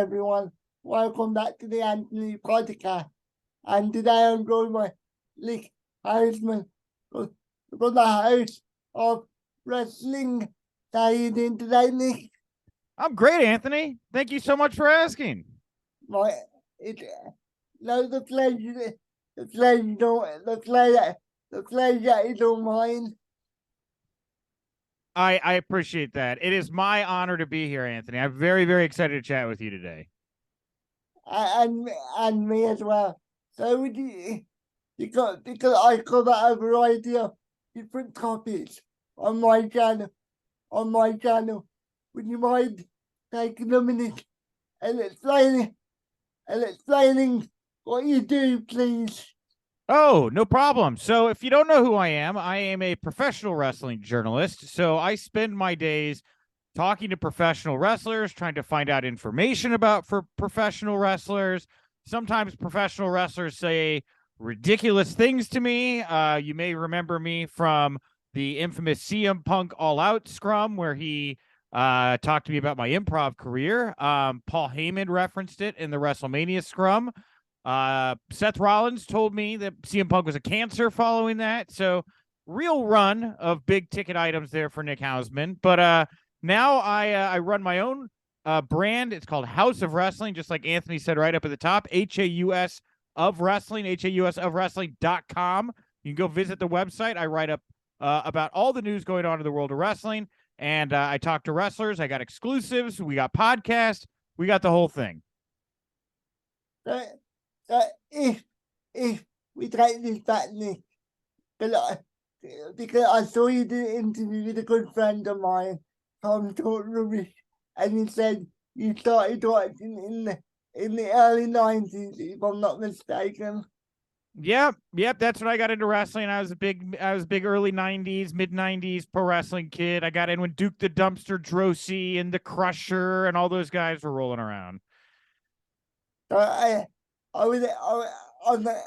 everyone. Welcome back to the Anthony Podcast. And today I'm joined by Nick Hausman, the host of Wrestling. How are you doing today, Nick? I'm great, Anthony. Thank you so much for asking. Right, the pleasure is all mine. I appreciate that. It is my honor to be here, Anthony. I'm very, very excited to chat with you today. And me as well. So because I cover a variety of different topics on my channel. Would you mind taking a minute and explaining what you do, please? Oh, no problem. So if you don't know who I am a professional wrestling journalist. So I spend my days talking to professional wrestlers, trying to find out information about for professional wrestlers. Sometimes professional wrestlers say ridiculous things to me. You may remember me from the infamous CM Punk All Out scrum where he talked to me about my improv career. Paul Heyman referenced it in the WrestleMania scrum. Seth Rollins told me that CM Punk was a cancer following that. So real run of big ticket items there for Nick Hausman. But now I run my own brand. It's called Haus of Wrestling, just like Anthony said right up at the top. HAUS of Wrestling, HAUSofWrestling.com. You can go visit the website. I write up about all the news going on in the world of wrestling. And I talk to wrestlers. I got exclusives. We got podcasts. We got the whole thing. If we take this back, Nick, because I saw you did an interview with a good friend of mine, Tom Talk Rubbish, and he said you started watching in the early 90s, if I'm not mistaken. Yep, that's when I got into wrestling. I was a big early 90s, mid 90s pro wrestling kid. I got in when Duke the Dumpster Drosy and the Crusher and all those guys were rolling around. I was on the,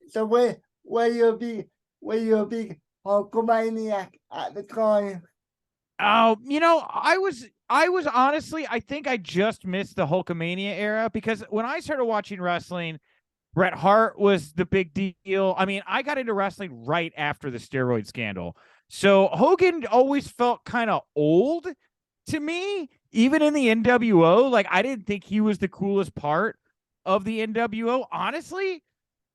so were you a big Hulkamaniac at the time? Oh, I was honestly, I think I just missed the Hulkamania era because when I started watching wrestling, Bret Hart was the big deal. I mean, I got into wrestling right after the steroid scandal. So Hogan always felt kind of old to me, even in the NWO. Like, I didn't think he was the coolest part of the NWO. Honestly,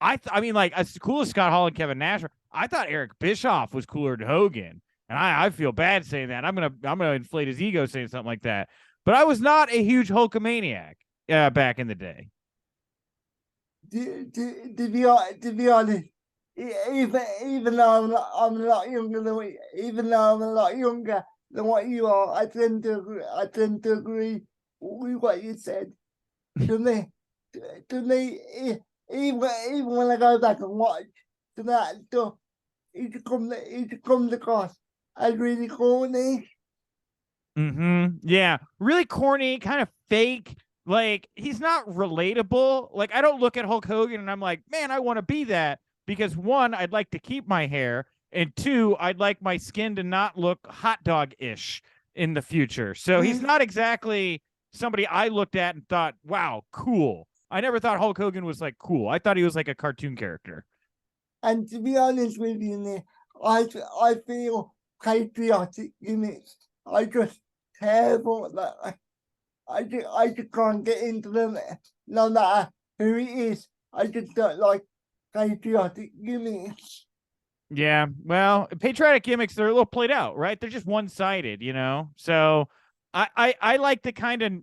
I mean, like, as cool as Scott Hall and Kevin Nash, I thought Eric Bischoff was cooler than Hogan. And I feel bad saying that. I'm gonna inflate his ego saying something like that. But I was not a huge Hulkamaniac back in the day. To be honest, even though I'm a lot younger than what you are, I tend to agree with what you said. To me, even when I go back and watch that stuff, it comes across as really corny. Yeah, really corny, kind of fake. Like, he's not relatable. Like, I don't look at Hulk Hogan and I'm like, man, I want to be that. Because one, I'd like to keep my hair. And two, I'd like my skin to not look hot dog-ish in the future. So he's not exactly somebody I looked at and thought, wow, cool. I never thought Hulk Hogan was like cool. I thought he was like a cartoon character. And to be honest with you, Nick, I feel patriotic in it. I just terrible that I just can't get into them no matter who it is. I just don't like patriotic gimmicks. Yeah, well, patriotic gimmicks, they're a little played out, right? They're just one-sided, So I like the kind of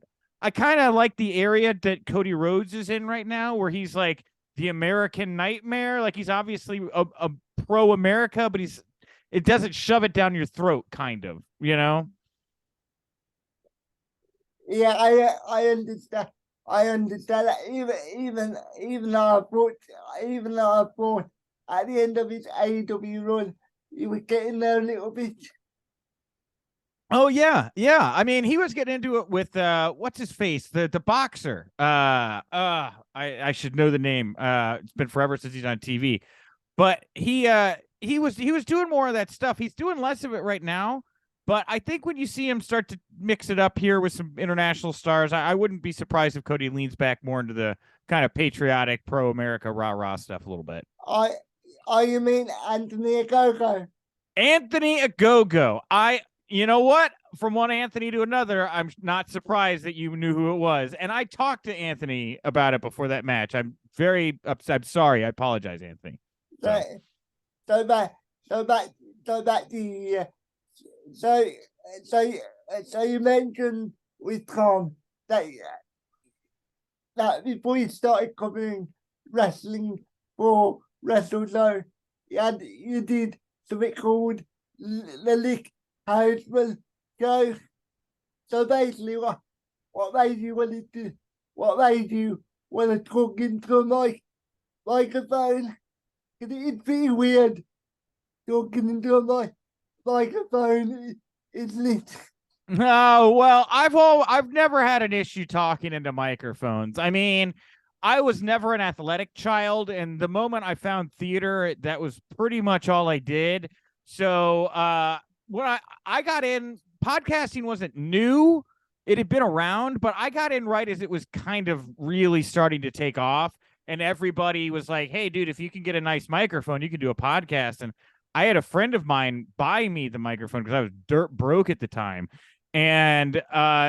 like the area that Cody Rhodes is in right now, where he's like the American nightmare. Like, he's obviously a pro-America, but it doesn't shove it down your throat, kind of, Yeah, I understand. I understand that even though I thought at the end of his AEW run he was getting there a little bit. Oh yeah. I mean, he was getting into it with what's his face, the boxer. I should know the name. It's been forever since he's on TV, but he was doing more of that stuff. He's doing less of it right now. But I think when you see him start to mix it up here with some international stars, I wouldn't be surprised if Cody leans back more into the kind of patriotic, pro-America, rah-rah stuff a little bit. You mean Anthony Ogogo? Anthony Ogogo. You know what? From one Anthony to another, I'm not surprised that you knew who it was. And I talked to Anthony about it before that match. I'm very upset. I'm sorry. I apologize, Anthony. So back to so you mentioned with Tom that before you started covering wrestling for WrestleZone, you did something called the Nick Hausman show. So basically, what made you want to talk into a microphone? It's pretty weird talking into a microphone. It's lit. Oh, well, I've never had an issue talking into microphones. I mean, I was never an athletic child, and the moment I found theater, that was pretty much all I did. So when I got in, podcasting wasn't new. It had been around, but I got in right as it was kind of really starting to take off. And everybody was like, hey, dude, if you can get a nice microphone, you can do a podcast. And I had a friend of mine buy me the microphone because I was dirt broke at the time. And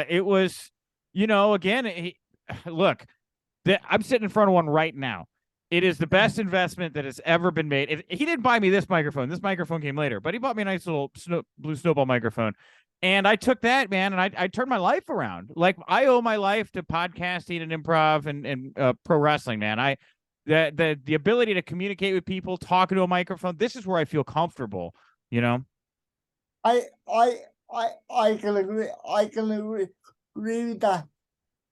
it was, again, look, I'm sitting in front of one right now. It is the best investment that has ever been made. He didn't buy me this microphone. This microphone came later, but he bought me a nice little blue snowball microphone. And I took that, man, and I turned my life around. Like, I owe my life to podcasting and improv and pro wrestling, man. The ability to communicate with people, talking to a microphone, this is where I feel comfortable, I can agree. I can agree with that.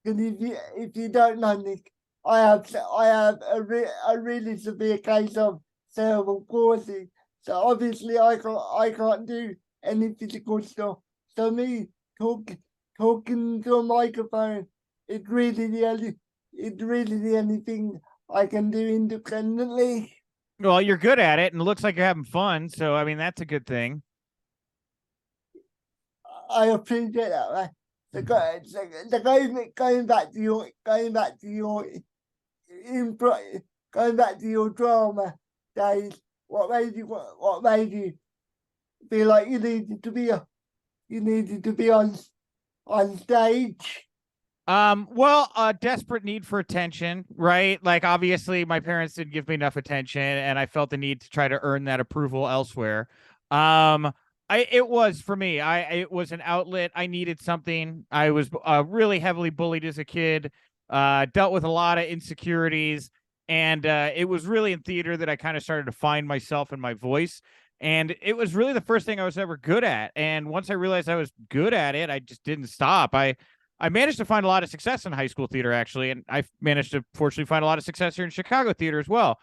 Because if you don't know, Nick, I have a really severe case of cerebral palsy. So obviously I can't do any physical stuff. So me talking to a microphone, it's really the only thing I can do independently. Well, you're good at it, and it looks like you're having fun. So I mean, that's a good thing. I appreciate that. Right? Going back to your drama days, what made you feel like you needed to be on stage? Well, a desperate need for attention, right? Like, obviously my parents didn't give me enough attention, and I felt the need to try to earn that approval elsewhere. It was an outlet. I needed something. I was really heavily bullied as a kid, dealt with a lot of insecurities, and it was really in theater that I kind of started to find myself and my voice. And it was really the first thing I was ever good at. And once I realized I was good at it, I just didn't stop. I managed to find a lot of success in high school theater, actually, and I managed to fortunately find a lot of success here in Chicago theater as well.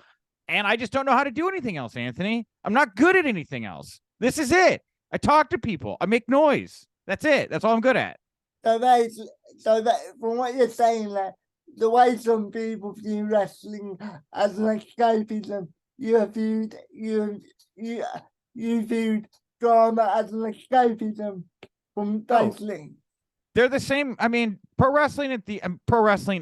And I just don't know how to do anything else, Anthony. I'm not good at anything else. This is it. I talk to people. I make noise. That's it. That's all I'm good at. So that from what you're saying, that the way some people view wrestling as an escapism, you viewed drama as an escapism from wrestling. They're the same. I mean, pro wrestling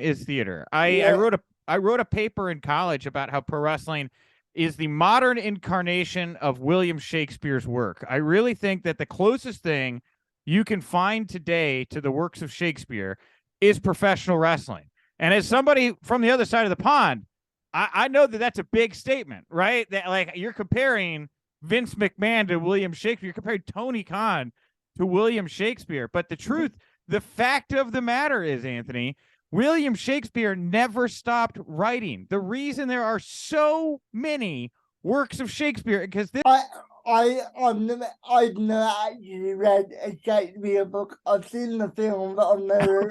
is theater. I wrote a paper in college about how pro wrestling is the modern incarnation of William Shakespeare's work. I really think that the closest thing you can find today to the works of Shakespeare is professional wrestling. And as somebody from the other side of the pond, I know that that's a big statement, right? That, like, you're comparing Vince McMahon to William Shakespeare. You're comparing Tony Khan to William Shakespeare. But the fact of the matter is, Anthony, William Shakespeare never stopped writing. The reason there are so many works of Shakespeare, because I've never actually read a Shakespeare book. I've seen the film, but I've never.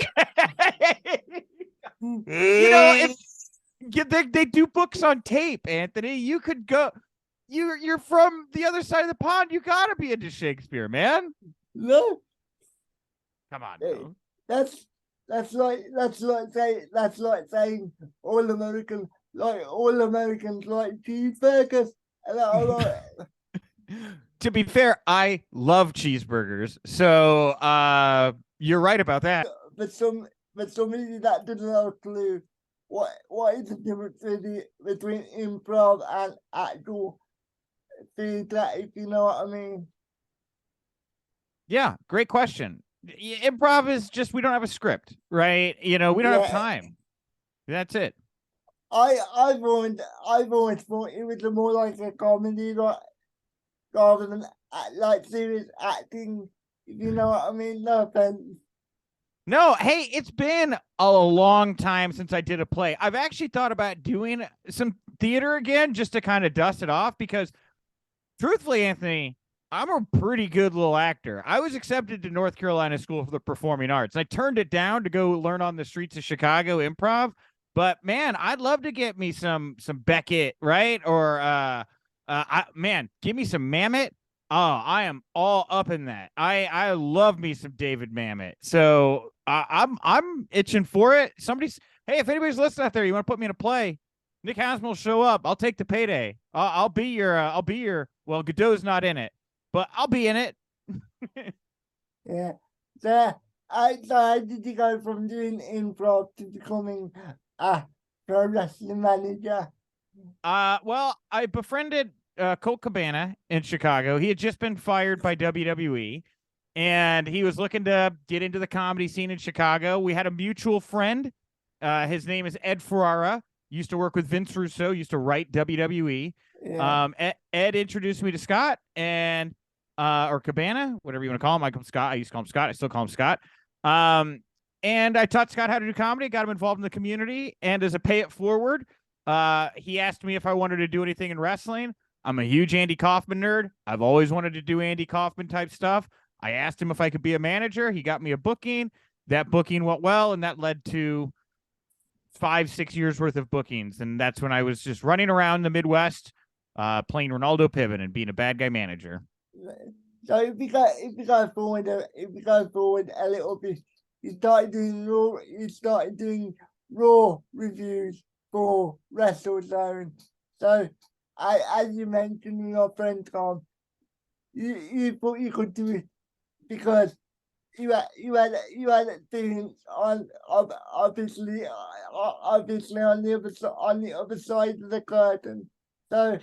They do books on tape, Anthony. You could go. You're from the other side of the pond. You gotta be into Shakespeare, man. No. Come on, bro. That's like saying all Americans like cheeseburgers. And To be fair, I love cheeseburgers. So you're right about that. For some, for somebody that doesn't have a clue, what is the difference between improv and actual theatre, if you know what I mean? Yeah, great question. Improv is just we don't have a script, right? We don't have Yeah, time. That's it. I've always thought it was more like a comedy, like rather than like serious acting. If you know what I mean? No offense. No, hey, it's been a long time since I did a play. I've actually thought about doing some theater again just to kind of dust it off because truthfully, Anthony, I'm a pretty good little actor. I was accepted to North Carolina School for the Performing Arts. I turned it down to go learn on the streets of Chicago improv. But man, I'd love to get me some Beckett, right? Or man, give me some Mamet. Oh, I am all up in that. I love me some David Mamet. So I'm itching for it. Hey, if anybody's listening out there, you want to put me in a play? Nick Hausman will show up. I'll take the payday. I'll be your. Well, Godot's not in it, but I'll be in it. Yeah. So, how did you go from doing improv to becoming a pro wrestling manager? Well, I befriended Colt Cabana in Chicago. He had just been fired by WWE, and he was looking to get into the comedy scene in Chicago. We had a mutual friend. His name is Ed Ferrara. Used to work with Vince Russo. Used to write WWE. Yeah. Ed introduced me to Scott and or Cabana, whatever you want to call him. I call him Scott. I used to call him Scott. I still call him Scott. And I taught Scott how to do comedy. Got him involved in the community. And as a pay it forward, he asked me if I wanted to do anything in wrestling. I'm a huge Andy Kaufman nerd. I've always wanted to do Andy Kaufman type stuff. I asked him if I could be a manager. He got me a booking. That booking went well, and that led to 5-6 years worth of bookings. And that's when I was just running around the Midwest, playing Ronaldo Piven and being a bad guy manager. So if you go forward a little bit, you started doing raw reviews for WrestleZone. So as you mentioned in your friend Tom, you thought you could do it because you had experience on obviously on the other side of the curtain. So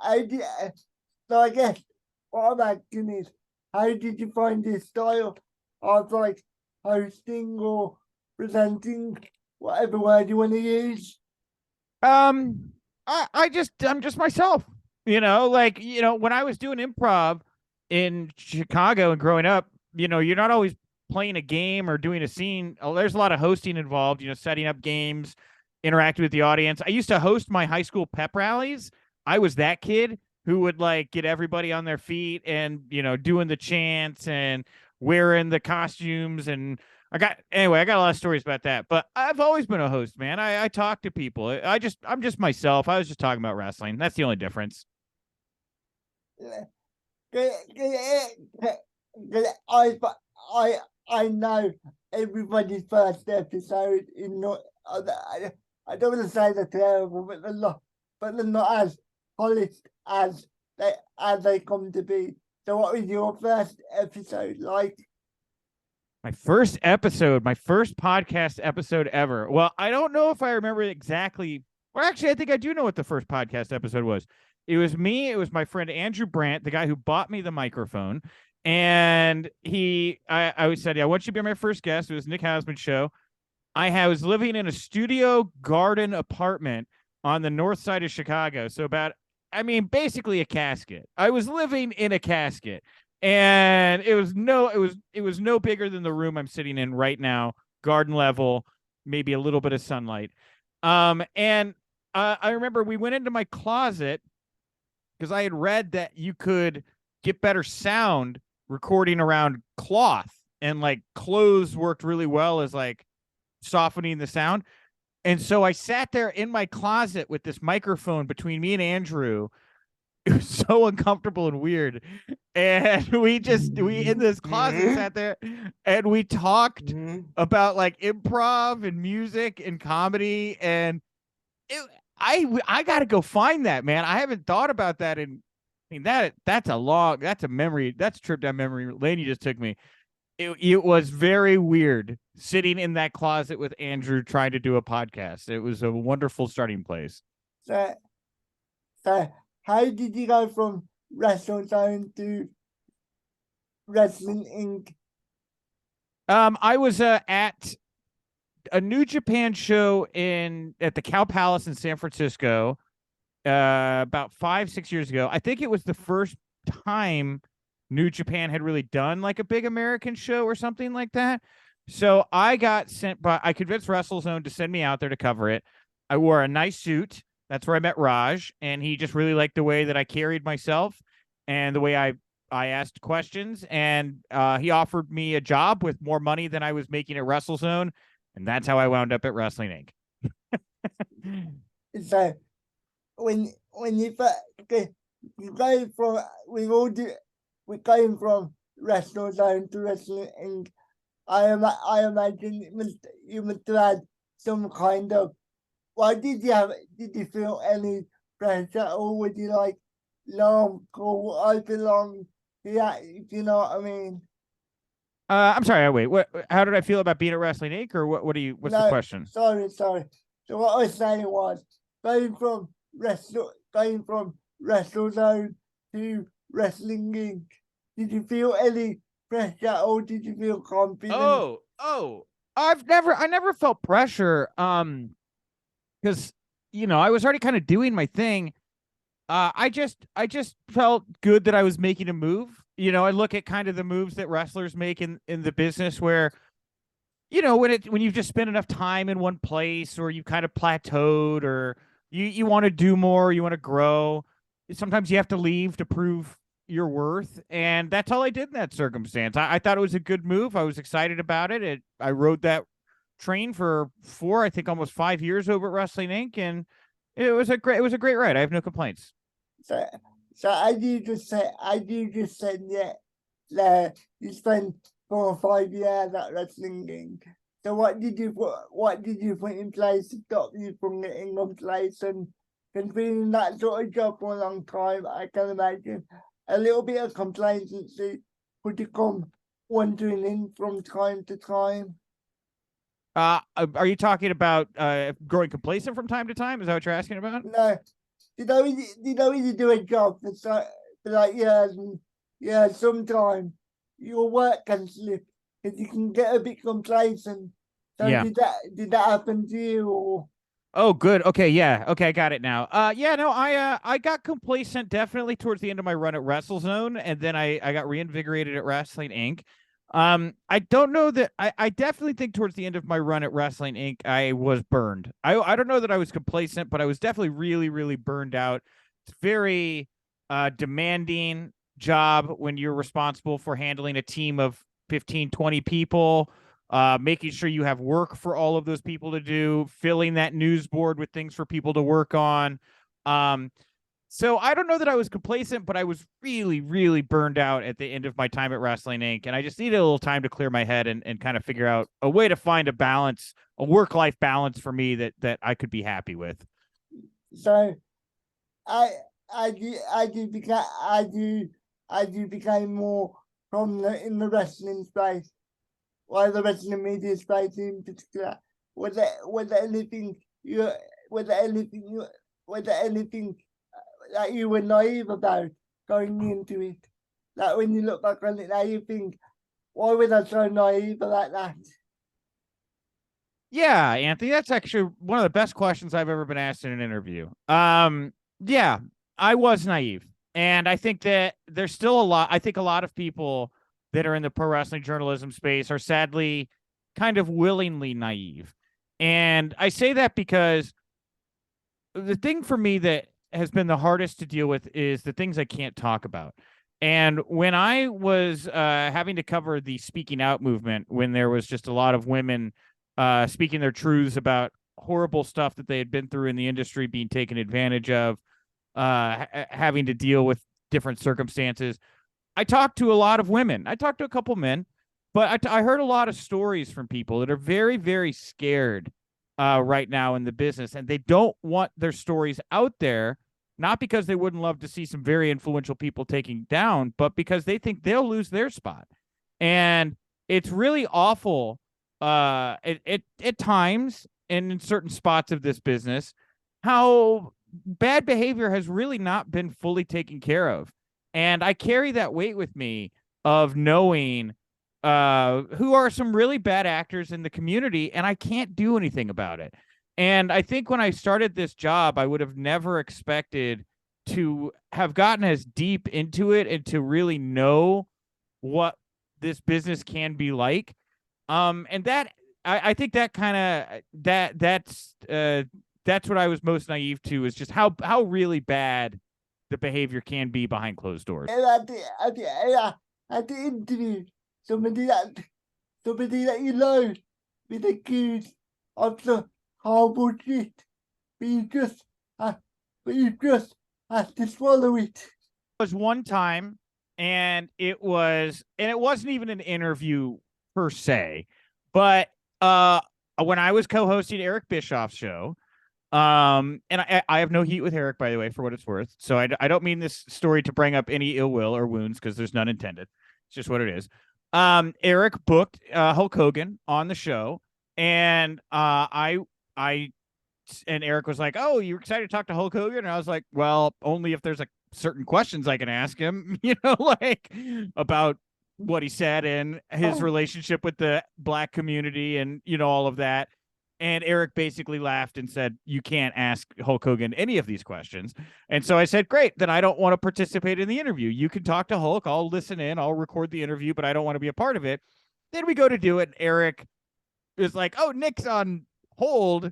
I guess what I'm asking is, how did you find this style of like hosting or presenting, whatever word you want to use? I'm just myself. When I was doing improv in Chicago and growing up, you're not always playing a game or doing a scene. There's a lot of hosting involved, setting up games, interacting with the audience. I used to host my high school pep rallies. I was that kid who would like get everybody on their feet and, doing the chants and wearing the costumes. And I got a lot of stories about that, but I've always been a host, man. I talk to people. I'm just myself. I was just talking about wrestling. That's the only difference. I know everybody's first episode is not. I don't want to say they're terrible, but they're not as polished as they come to be. So, what was your first episode like? My first podcast episode ever. Well, I don't know if I remember exactly. Or actually, I think I do know what the first podcast episode was. It was me. It was my friend Andrew Brandt, the guy who bought me the microphone. And I always said, I want you to be my first guest. It was Nick Hausman show. I was living in a studio garden apartment on the north side of Chicago. So basically a casket. I was living in a casket. And it was no bigger than the room I'm sitting in right now, garden level, maybe a little bit of sunlight. And I remember we went into my closet because I had read that you could get better sound recording around cloth, and like clothes worked really well as like softening the sound. And so I sat there in my closet with this microphone between me and Andrew. It was so uncomfortable and weird. And we in this closet sat there and we talked about like improv and music and comedy. And I got to go find that, man. I haven't thought about that in mean, that's a memory. That's a trip down memory lane you just took me. It was very weird sitting in that closet with Andrew trying to do a podcast. It was a wonderful starting place. So, so how did you go from WrestleZone to Wrestling Inc? I was at a New Japan show at the Cow Palace in San Francisco about 5-6 years ago. I think it was the first time New Japan had really done like a big American show or something like that. So I convinced WrestleZone to send me out there to cover it. I wore a nice suit. That's where I met Raj, and he just really liked the way that I carried myself and the way I asked questions, and he offered me a job with more money than I was making at WrestleZone, and that's how I wound up at Wrestling Inc. So when you go from we're going from WrestleZone to Wrestling Inc. I imagine you must have had some kind of. Why did you have? Did you feel any pressure, or were you like, no, cool, I belong here? If you know what I mean? I'm sorry. Wait. What? How did I feel about being at Wrestling Inc. Or what? What's the question? Sorry. So what I was saying was going from WrestleZone to Wrestling Inc. Did you feel any pressure, or did you feel confident? Oh. I never felt pressure. Because I was already kind of doing my thing. I just felt good that I was making a move. I look at kind of the moves that wrestlers make in the business where, when you've just spent enough time in one place, or you kind of plateaued, or you want to do more, you want to grow. Sometimes you have to leave to prove your worth. And that's all I did in that circumstance. I thought it was a good move. I was excited about it. I rode that train for 4, I think almost 5 years over at Wrestling Inc. And it was a great ride. I have no complaints. So as you just said, yeah, you spent 4 or 5 years at Wrestling Inc. So what did you put in place to stop you from getting on place? And considering that sort of job for a long time, I can imagine a little bit of complacency could come wandering in from time to time. Are you talking about growing complacent from time to time? Is that what you're asking about? No, did I really do a job for like years and years? Sometimes your work can slip because you can get a bit complacent. So yeah. Did that happen to you? Or? Oh, good. Okay, yeah. Okay, I got it now. Yeah, no, I got complacent definitely towards the end of my run at WrestleZone, and then I got reinvigorated at Wrestling Inc. I don't know that I definitely think towards the end of my run at Wrestling Inc. I was burned. I don't know that I was complacent, but I was definitely really, really burned out. It's very demanding job when you're responsible for handling a team of 15, 20 people, making sure you have work for all of those people to do, filling that news board with things for people to work on. So I don't know that I was complacent, but I was really, really burned out at the end of my time at Wrestling Inc. And I just needed a little time to clear my head and kind of figure out a way to find a balance, a work-life balance for me that I could be happy with. So I became more prominent in the wrestling space, or the wrestling media space in particular. Was there anything that you were naive about going into it? Like when you look back on it now, you think, why was I so naive about that? Yeah, Anthony, that's actually one of the best questions I've ever been asked in an interview. Yeah, I was naive. And I think that there's still a lot of people that are in the pro wrestling journalism space are sadly kind of willingly naive. And I say that because the thing for me that has been the hardest to deal with is the things I can't talk about. And when I was having to cover the speaking out movement, when there was just a lot of women speaking their truths about horrible stuff that they had been through in the industry, being taken advantage of, having to deal with different circumstances, I talked to a lot of women. I talked to a couple men, but I heard a lot of stories from people that are very, very scared right now in the business, and they don't want their stories out there not because they wouldn't love to see some very influential people taking down, but because they think they'll lose their spot. And it's really awful at times and in certain spots of this business how bad behavior has really not been fully taken care of. And I carry that weight with me of knowing who are some really bad actors in the community, and I can't do anything about it. And I think when I started this job, I would have never expected to have gotten as deep into it and to really know what this business can be like. And that I think that kind of that's what I was most naive to, is just how really bad the behavior can be behind closed doors. And at the interview, somebody that you know been accused of the horrible shit, but you just have to swallow it. Was one time, and it wasn't even an interview per se, but when I was co-hosting Eric Bischoff's show, and I have no heat with Eric, by the way, for what it's worth, so I don't mean this story to bring up any ill will or wounds, because there's none intended. It's just what it is. Eric booked Hulk Hogan on the show, and and Eric was like, "Oh, you're excited to talk to Hulk Hogan?" And I was like, "Well, only if there's like certain questions I can ask him, like about what he said and his relationship with the Black community and, all of that." And Eric basically laughed and said, "You can't ask Hulk Hogan any of these questions." And so I said, "Great, then I don't want to participate in the interview. You can talk to Hulk. I'll listen in. I'll record the interview, but I don't want to be a part of it." Then we go to do it. And Eric is like, "Oh, Nick's on hold.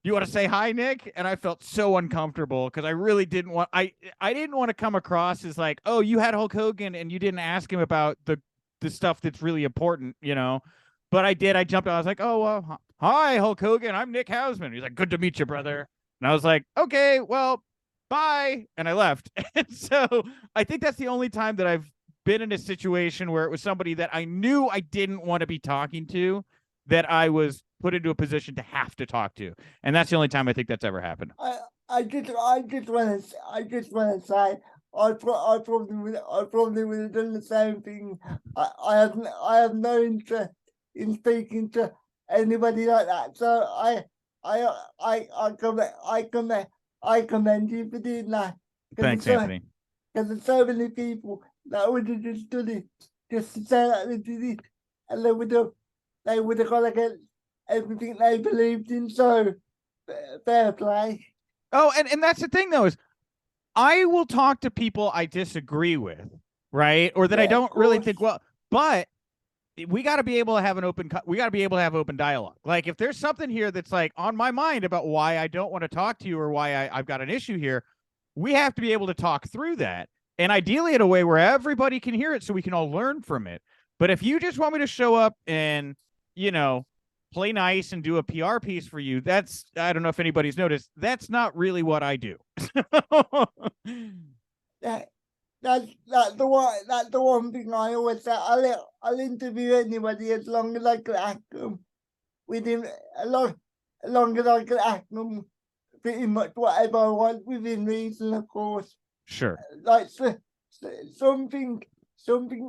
You want to say hi, Nick?" And I felt so uncomfortable because I really didn't want, I didn't want to come across as like, "Oh, you had Hulk Hogan and you didn't ask him about the stuff that's really important, But I did. I jumped out. I was like, "Oh, well, hi, Hulk Hogan. I'm Nick Hausman." He's like, "Good to meet you, brother." And I was like, "Okay, well, bye." And I left. And so I think that's the only time that I've been in a situation where it was somebody that I knew I didn't want to be talking to, that I was put into a position to have to talk to. And that's the only time I think that's ever happened. I just want to say I probably would have done the same thing. I have no interest in speaking to anybody like that. So I commend you for doing that. Thanks, Anthony. Because there's so many people that would have just done it just to say that they did it, and they would have gone against everything they believed in. So fair play. Oh, and that's the thing though, is I will talk to people I disagree with, right? Or that I don't really think well, but we got to be able to have open dialogue. Like if there's something here that's like on my mind about why I don't want to talk to you or why I've got an issue here, we have to be able to talk through that. And ideally in a way where everybody can hear it so we can all learn from it. But if you just want me to show up and, play nice and do a PR piece for you, that's, I don't know if anybody's noticed, that's not really what I do. That's the one thing I always say. I'll interview anybody as long as I can ask them within as long as I can ask them pretty much whatever I want within reason, of course. Sure. Like something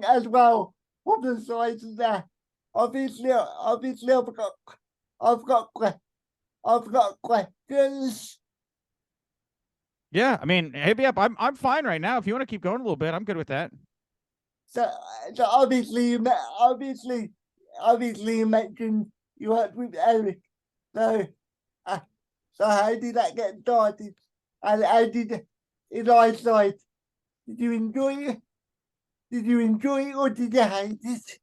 as well on the side of that. Obviously, I've got questions. Yeah, I mean, hit me up. I'm fine right now. If you want to keep going a little bit, I'm good with that. So obviously you mentioned you worked with Eric. So how did that get started? And how did in hindsight, did you enjoy it? Did you enjoy it or did you hate it?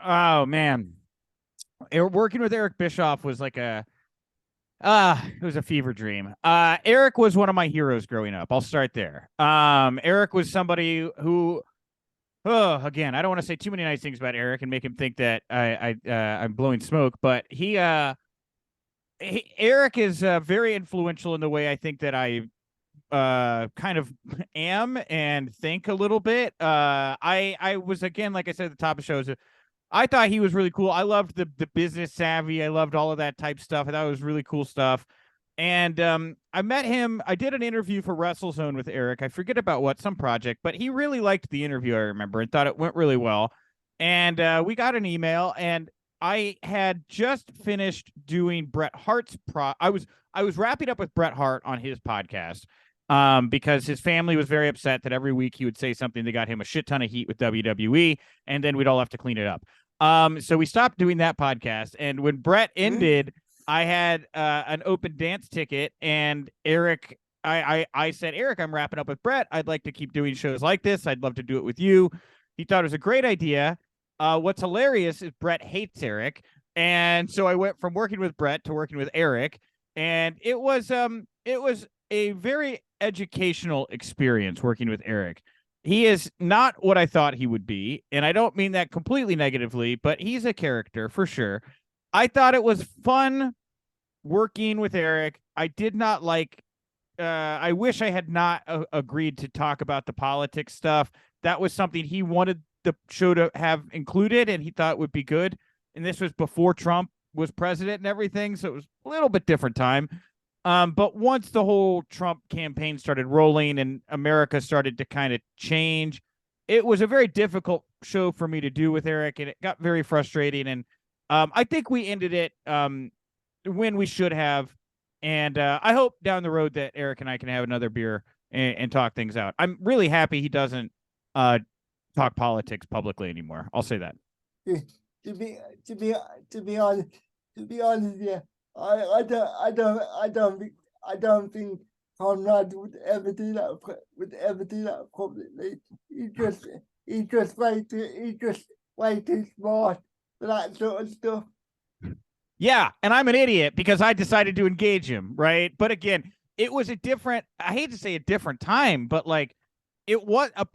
Oh man, working with Eric Bischoff was like it was a fever dream. Eric was one of my heroes growing up. I'll start there. Eric was somebody who, again, I don't want to say too many nice things about Eric and make him think that I'm blowing smoke, but Eric is very influential in the way I think that I kind of am and think a little bit. I was, again, like I said at the top of the show, I thought he was really cool. I loved the business savvy. I loved all of that type stuff. I thought it was really cool stuff. And I met him. I did an interview for WrestleZone with Eric. I forget about what, some project, but he really liked the interview, I remember, and thought it went really well. And we got an email, and I had just finished doing Bret Hart's I was wrapping up with Bret Hart on his podcast because his family was very upset that every week he would say something that got him a shit ton of heat with WWE, and then we'd all have to clean it up. So we stopped doing that podcast, and when Bret ended, I had an open dance ticket, and Eric, I said, Eric, I'm wrapping up with Bret. I'd like to keep doing shows like this. I'd love to do it with you. He thought it was a great idea. What's hilarious is Bret hates Eric. And so I went from working with Bret to working with Eric. And it was a very educational experience working with Eric. He is not what I thought he would be, and I don't mean that completely negatively, but he's a character for sure. I thought it was fun working with Eric. I did not like I wish I had not agreed to talk about the politics stuff. That was something he wanted the show to have included, and he thought would be good. And this was before Trump was president and everything, so it was a little bit different time. But once the whole Trump campaign started rolling and America started to kind of change, it was a very difficult show for me to do with Eric, and it got very frustrating. And I think we ended it when we should have. And I hope down the road that Eric and I can have another beer and talk things out. I'm really happy he doesn't talk politics publicly anymore. I'll say that. To be honest, yeah. I don't think Conrad would ever do that publicly. He's just way too smart for that sort of stuff. Yeah, and I'm an idiot because I decided to engage him, right? But again, it was a different, I hate to say a different time, but like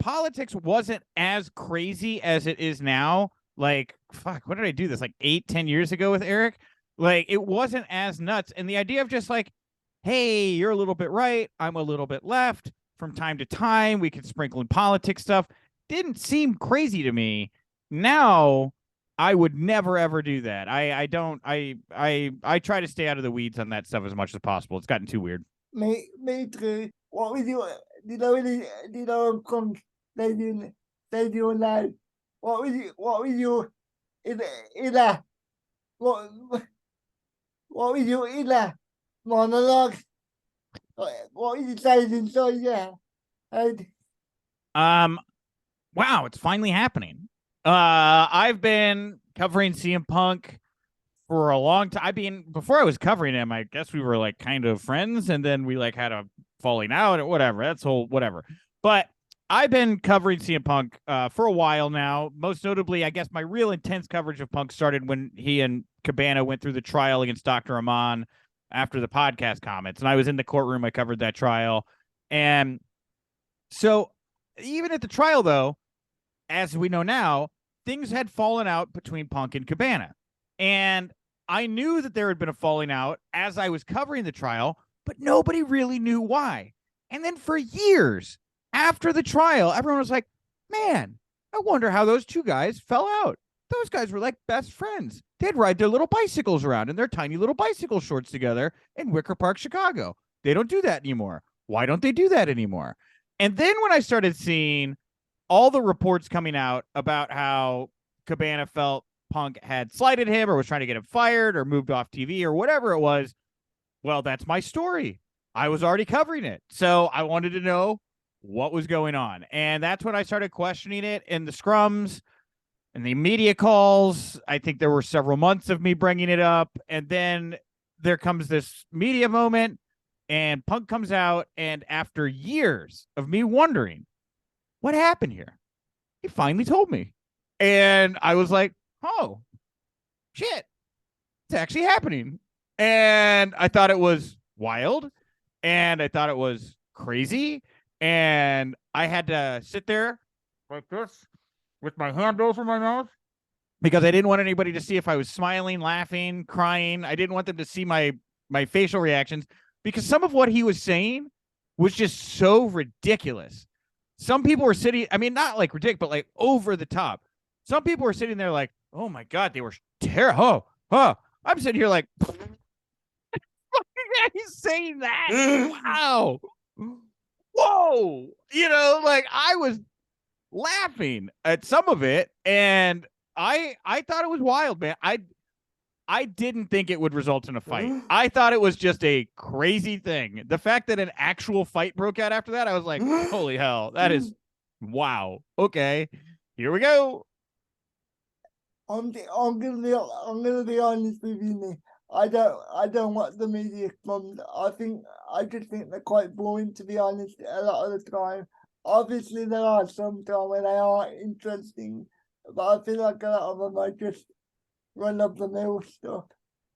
politics wasn't as crazy as it is now. Like, fuck, what did I do this like 8-10 years ago with Eric? Like, it wasn't as nuts. And the idea of just like, hey, you're a little bit right, I'm a little bit left. From time to time, we could sprinkle in politics stuff. Didn't seem crazy to me. Now, I would never ever do that. I try to stay out of the weeds on that stuff as much as possible. It's gotten too weird. Me too. What was you? Did come stadium live? What was you in a what was you in a monologue? What was you saying inside? Yeah. Wow, it's finally happening. I've been covering CM Punk for a long time. I mean, before I was covering him, I guess we were like kind of friends, and then we like had a falling out or whatever. That's whole whatever. But I've been covering CM Punk for a while now. Most notably, I guess my real intense coverage of Punk started when he and Cabana went through the trial against Dr. Aman after the podcast comments, and I was in the courtroom. I covered that trial, and so even at the trial, though, as we know now, things had fallen out between Punk and Cabana. And I knew that there had been a falling out as I was covering the trial, but nobody really knew why. And then for years after the trial, everyone was like, man, I wonder how those two guys fell out. Those guys were like best friends. They'd ride their little bicycles around in their tiny little bicycle shorts together in Wicker Park, Chicago. They don't do that anymore. Why don't they do that anymore? And then when I started seeing all the reports coming out about how Cabana felt Punk had slighted him or was trying to get him fired or moved off TV or whatever it was, well, that's my story. I was already covering it. So I wanted to know what was going on. And that's when I started questioning it in the scrums and the media calls. I think there were several months of me bringing it up. And then there comes this media moment and Punk comes out. And after years of me wondering, what happened here? He finally told me. And I was like, oh, shit. It's actually happening. And I thought it was wild. And I thought it was crazy. And I had to sit there like this with my hand over my mouth because I didn't want anybody to see if I was smiling, laughing, crying. I didn't want them to see my facial reactions because some of what he was saying was just so ridiculous. Some people were sitting, I mean, not like ridiculous, but like over the top. Some people were sitting there like, oh my God, they were terrible. Oh, I'm sitting here like, he's saying that. Wow. Whoa. You know, like I was laughing at some of it, and I thought it was wild, man. I didn't think it would result in a fight. I thought it was just a crazy thing. The fact that an actual fight broke out after that, I was like, holy hell, that is wow. Okay, here we go. I'm gonna be honest with you, Nick. I don't want the media from. I just think they're quite boring, to be honest. A lot of the time, obviously there are some time when they are interesting, but I feel like a lot of them are just run of the mill stuff.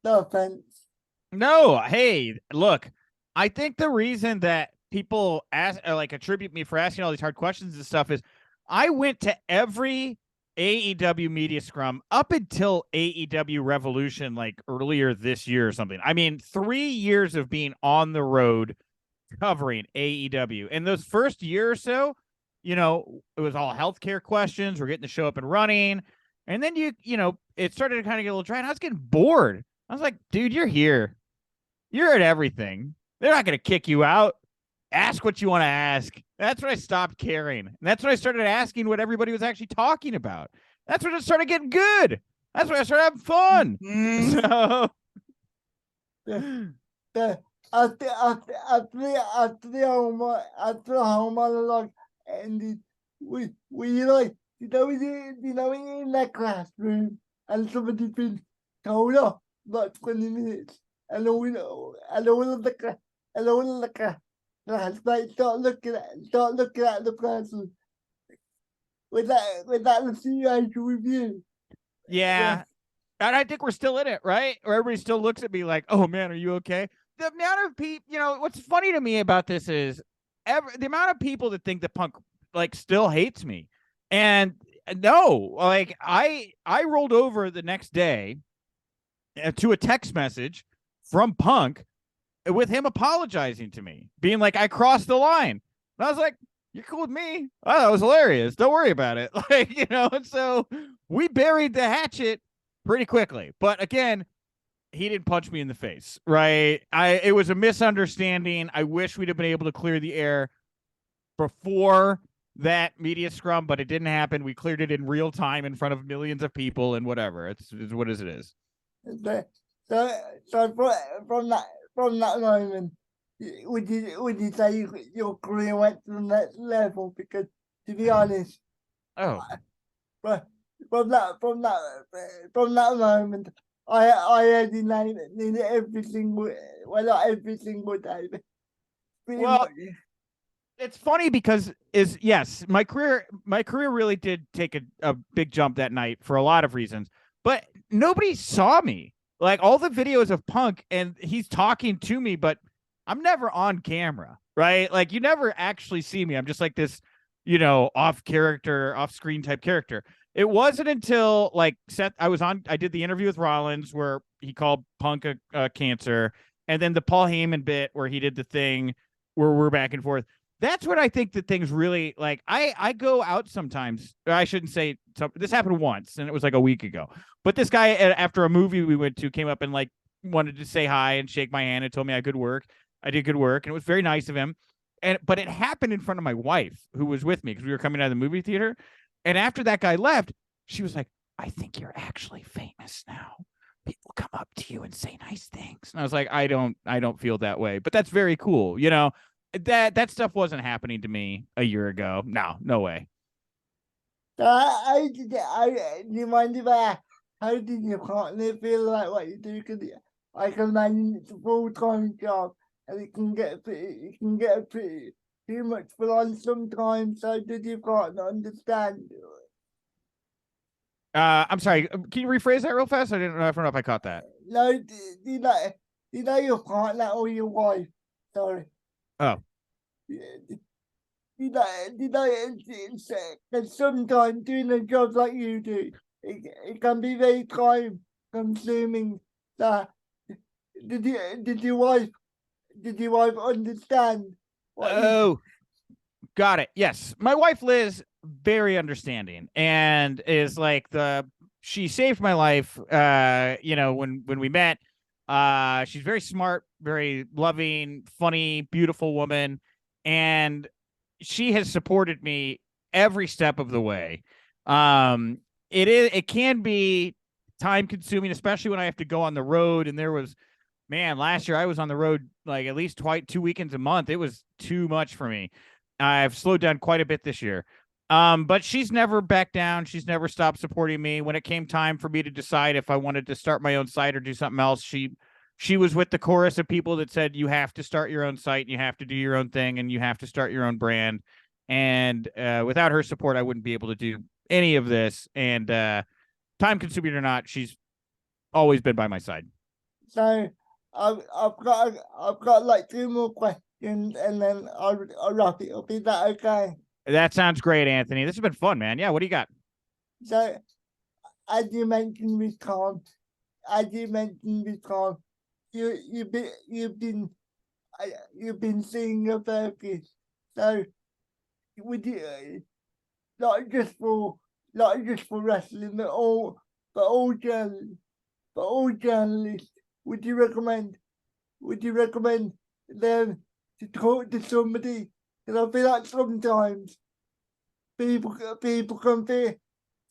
No offense. No, hey, look, I think the reason that people ask like attribute me for asking all these hard questions and stuff is I went to every AEW media scrum up until AEW Revolution, like earlier this year or something. I mean, 3 years of being on the road covering AEW. And those first year or so, you know, it was all healthcare questions. We're getting the show up and running. And then you know, it started to kind of get a little dry. And I was getting bored. I was like, dude, you're here. You're at everything. They're not going to kick you out. Ask what you want to ask. That's when I stopped caring. And that's when I started asking what everybody was actually talking about. That's when it started getting good. That's when I started having fun. So After the whole monologue ended, we in that classroom and somebody's been told off like 20 minutes, and all of the classmates start looking at the person with that situation with you. yeah. And I think we're still in it, right? Or everybody still looks at me like, oh man, are you okay? The amount of people, you know, what's funny to me about this is the amount of people that think that Punk like still hates me. And no, like I rolled over the next day to a text message from Punk with him apologizing to me, being like, I crossed the line. And I was like, you're cool with me. Oh, that was hilarious. Don't worry about it. Like, you know, and so we buried the hatchet pretty quickly. But again, he didn't punch me in the face, right? It was a misunderstanding. I wish we'd have been able to clear the air before that media scrum, but it didn't happen. We cleared it in real time in front of millions of people and whatever. It's what it is. So from that moment, would you say your career went to the next level? Because to be honest, Oh, from that moment, I heard his name nearly every single, well, not every single day, but well, it's funny because yes, my career really did take a big jump that night for a lot of reasons, but nobody saw me. Like all the videos of Punk and he's talking to me, but I'm never on camera, right? Like you never actually see me. I'm just like this, you know, off screen type character. It wasn't until like I did the interview with Rollins where he called Punk a cancer, and then the Paul Heyman bit where he did the thing where we're back and forth. That's what I think that things really like. I go out sometimes. I shouldn't say this happened once, and it was like a week ago. But this guy, after a movie we went to, came up and like wanted to say hi and shake my hand and told me I did good work, and it was very nice of him. But it happened in front of my wife, who was with me because we were coming out of the movie theater. And after that guy left, she was like, "I think you're actually famous now. People come up to you and say nice things." And I was like, I don't feel that way, but that's very cool, you know. That stuff wasn't happening to me a year ago. No way. I do you mind if how did your partner feel like what you do? Because I can imagine it's a full-time job and it can get pretty too much full on sometimes. So did your partner understand? I'm sorry. Can you rephrase that real fast? I don't know if I caught that. No, do you know your partner or your wife? Sorry. Oh. Because sometimes doing a job like you do, it can be very time consuming. Did your wife understand? Oh, got it. Yes, my wife Liz, very understanding, and is like she saved my life. You know, when we met, She's very smart, very loving, funny, beautiful woman, and she has supported me every step of the way. It can be time consuming, especially when I have to go on the road. And there was, man, last year I was on the road like at least 2 weekends a month. It was too much for me. I've slowed down quite a bit this year. But she's never backed down. She's never stopped supporting me. When it came time for me to decide if I wanted to start my own site or do something else, she was with the chorus of people that said, you have to start your own site, and you have to do your own thing, and you have to start your own brand. And without her support, I wouldn't be able to do any of this. And time consuming or not, she's always been by my side. So I've got like 2 more questions, and then I'll wrap it up. Is that okay? That sounds great, Anthony. This has been fun, man. Yeah, what do you got? So as you mentioned with Con, you've been seeing a therapist. So would you not just for wrestling, but all journalists, would you recommend them to talk to somebody? Because I feel like sometimes people can feel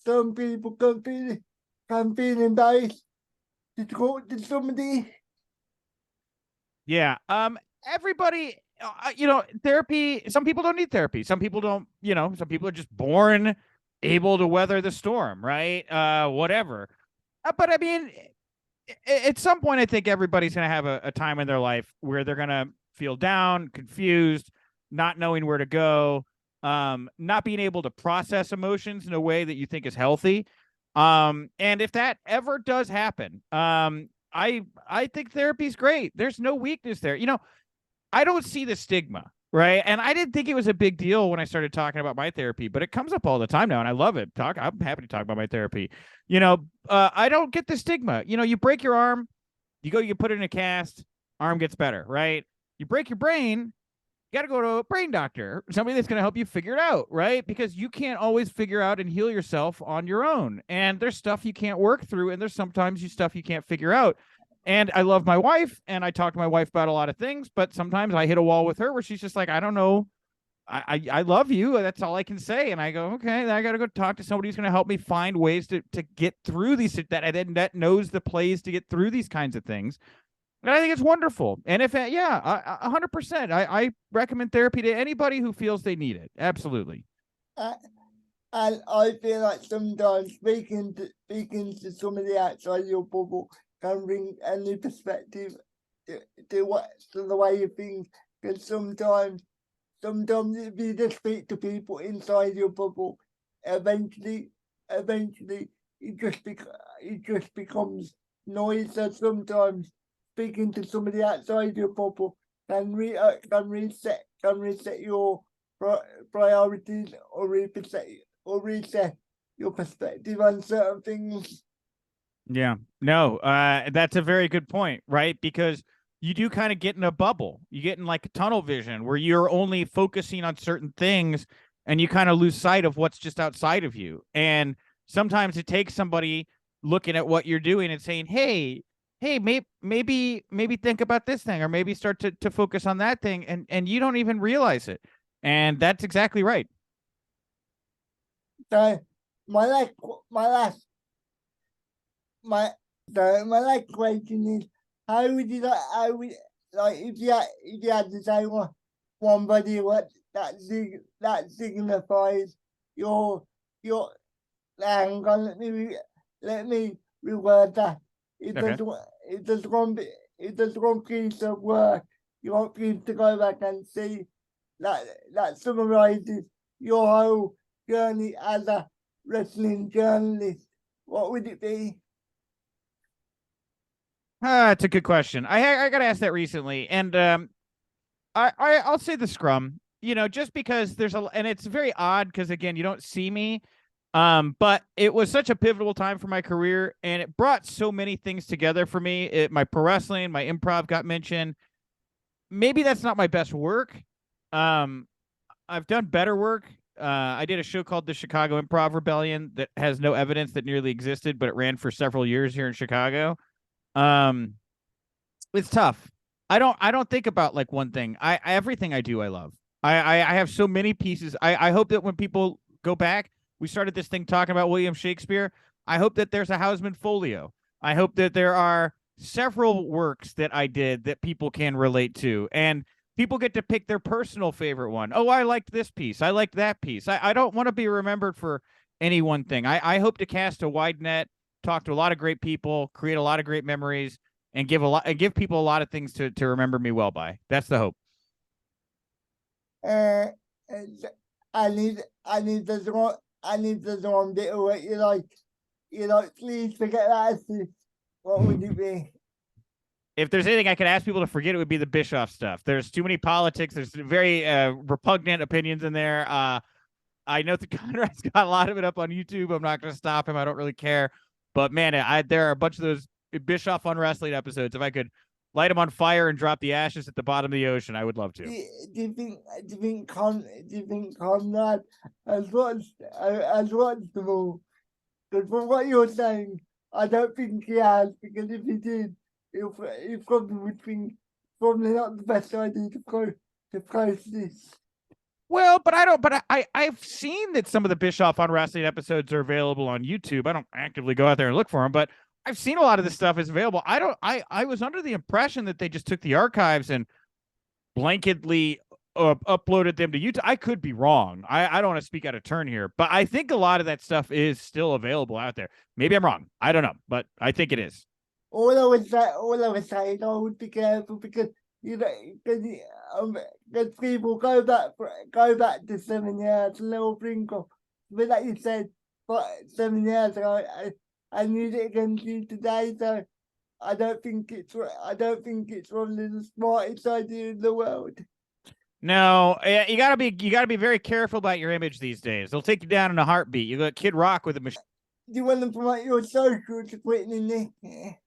some people can feel embarrassed to talk to somebody. Yeah. Everybody, therapy, some people don't need therapy. Some people don't, some people are just born able to weather the storm, right? Whatever. But I mean, at some point, I think everybody's going to have a time in their life where they're going to feel down, confused, not knowing where to go, not being able to process emotions in a way that you think is healthy. And if that ever does happen, I think therapy's great. There's no weakness there. I don't see the stigma, right? And I didn't think it was a big deal when I started talking about my therapy, but it comes up all the time now, and I love it. I'm happy to talk about my therapy. I don't get the stigma. You break your arm, you put it in a cast, arm gets better, right? You break your brain, you got to go to a brain doctor, somebody that's going to help you figure it out, right? Because you can't always figure out and heal yourself on your own. And there's stuff you can't work through, and there's sometimes stuff you can't figure out. And I love my wife, and I talk to my wife about a lot of things, but sometimes I hit a wall with her where she's just like, I don't know. I love you. That's all I can say. And I go, okay, then I got to go talk to somebody who's going to help me find ways to get through these, that knows the plays to get through these kinds of things. And I think it's wonderful. And 100%, I recommend therapy to anybody who feels they need it. Absolutely. And I feel like sometimes speaking to somebody outside your bubble can bring a new perspective to the way you think. Because sometimes if you just speak to people inside your bubble, eventually it just becomes noise. So sometimes speaking to somebody outside your bubble can reset your priorities, or reset your perspective on certain things. Yeah, no, that's a very good point, right? Because you do kind of get in a bubble. You get in like a tunnel vision where you're only focusing on certain things, and you kind of lose sight of what's just outside of you. And sometimes it takes somebody looking at what you're doing and saying, hey, maybe think about this thing, or maybe start to focus on that thing, and you don't even realize it. And that's exactly right. So my last question is, how would you like if you had to say one body what that signifies your hang on, let me reword that. If there's one piece of work you want people to go back and see that summarizes your whole journey as a wrestling journalist, what would it be? It's a good question. I got asked that recently, and I'll say the scrum. Just because and it's very odd because again, you don't see me, but it was such a pivotal time for my career, and it brought so many things together for me. My pro wrestling, my improv got mentioned. Maybe that's not my best work. I've done better work. I did a show called the Chicago Improv Rebellion that has no evidence that nearly existed, but it ran for several years here in Chicago. it's tough. I don't think about like one thing. Everything I do, I love. I have so many pieces. I hope that when people go back, we started this thing talking about William Shakespeare. I hope that there's a Hausman folio. I hope that there are several works that I did that people can relate to, and people get to pick their personal favorite one. Oh, I liked this piece. I liked that piece. I don't want to be remembered for any one thing. I hope to cast a wide net, talk to a lot of great people, create a lot of great memories, and give people a lot of things to remember me well by. That's the hope. Uh, I need the one bit of what you like. Please forget that. What would it be? If there's anything I could ask people to forget, it would be the Bischoff stuff. There's too many politics. There's very repugnant opinions in there. I know that Conrad's got a lot of it up on YouTube. I'm not going to stop him. I don't really care. But man, there are a bunch of those Bischoff on wrestling episodes. If I could light them on fire and drop the ashes at the bottom of the ocean, I would love to. Do you think Conrad has watched them all? Because from what you're saying, I don't think he has. Because if he did, he probably would think probably not the best idea to post this. Well, but I don't. But I've seen that some of the Bischoff on wrestling episodes are available on YouTube. I don't actively go out there and look for them, but I've seen a lot of this stuff is available. I was under the impression that they just took the archives and blanketly uploaded them to YouTube. I could be wrong. I don't want to speak out of turn here, but I think a lot of that stuff is still available out there. Maybe I'm wrong. I don't know, but I think it is. All I was saying, I would be careful because because people go back to 7 years and they'll bring up. But like you said, but 7 years ago, I knew it against you today, so I don't think it's probably the smartest idea in the world. No, you gotta be very careful about your image these days. They'll take you down in a heartbeat. You got Kid Rock with a machine. Do you want to promote your social to put it in there?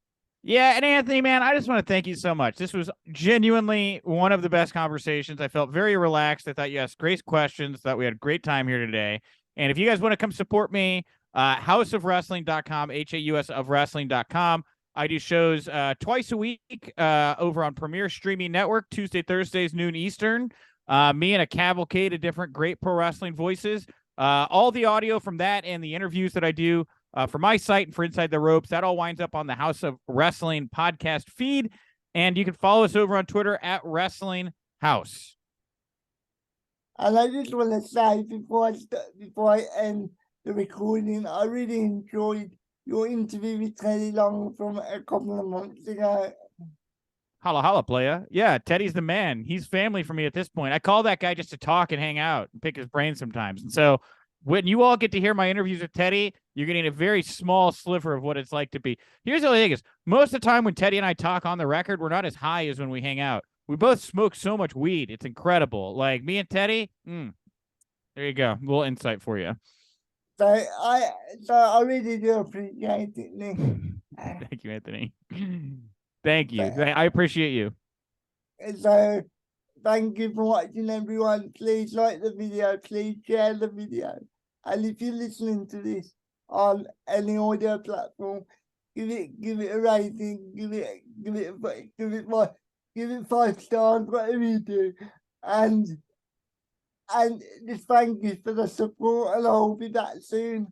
Yeah, and Anthony, man, I just want to thank you so much. This was genuinely one of the best conversations. I felt very relaxed. I thought you asked great questions. Thought we had a great time here today. And if you guys want to come support me, hausofwrestling.com, HAUS of wrestling.com. I do shows twice a week over on Premier Streaming Network, Tuesday, Thursdays, noon Eastern. Me and a cavalcade of different great pro wrestling voices. All the audio from that and the interviews that I do for my site and for Inside the Ropes, that all winds up on the Haus of Wrestling podcast feed. And you can follow us over on Twitter at Wrestling House. And I just want to say before I end the recording, I really enjoyed your interview with Teddy Long from a couple of months ago. Holla, holla, playa. Yeah, Teddy's the man. He's family for me at this point. I call that guy just to talk and hang out and pick his brain sometimes. And so when you all get to hear my interviews with Teddy, you're getting a very small sliver of what it's like to be. Here's the only thing is, most of the time when Teddy and I talk on the record, we're not as high as when we hang out. We both smoke so much weed. It's incredible. Like me and Teddy, there you go. A little insight for you. So I really do appreciate it, Nick. Thank you, Anthony. Thank you. I appreciate you. So thank you for watching, everyone. Please like the video. Please share the video. And if you're listening to this on any audio platform, give it a rating. Give it 5 stars, whatever you do. And just thank you for the support, and I'll be back soon.